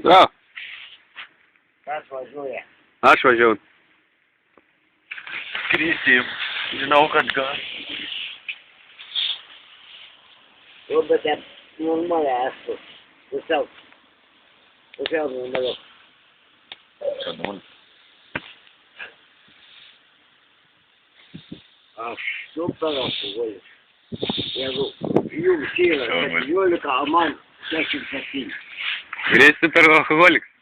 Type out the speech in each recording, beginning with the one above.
Gal. Kas važiuoja? Aš važiavau. Skrisim. Žinau, kad gal. Nu, bet ten normaliai esu. Pusiau normaliau. Čia nul. Aš super alkoholis. Jeigu jums yra 17, o man 67. Ir esi super alkoholikas.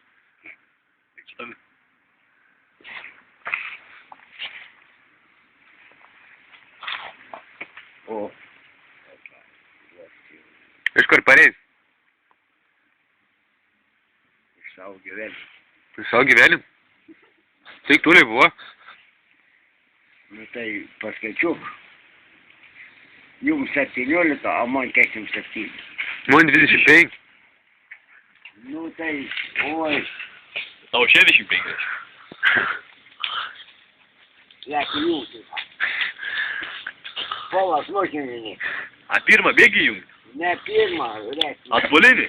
O. Iš kur pareis? Iš savo gyvenimo. Iš savo gyvenimą? Tai tuliai buvo. Nu tai paskaičiuk. Jums 17, o man 47. Man 25. Nu tai, oi, Tau 65. lėki jūsų. Polas nuošininį. A pirmą bėgi jungt? Ne pirmą, lėki. Atbulinį?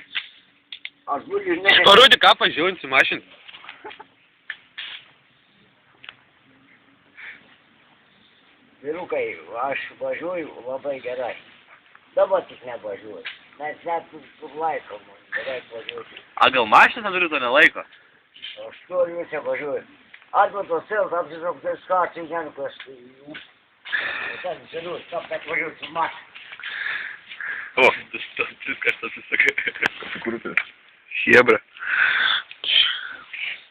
Aš būliu ne. Parodyk, ką pažiūrint su mašin. Vyrukai, aš važiuoju labai gerai. Dabar tik nevažiuoju. Nes net su laiko man beveik važiuoju. A gal mašiną turi to nelaiko? Aš turiu čia važiuoju. Atmatos sėls, apsižok, tai skačiai ženklas. Ten žiūriu, kaip kad važiuoju su mašina. O, tu kažkas susakai. Šiebra.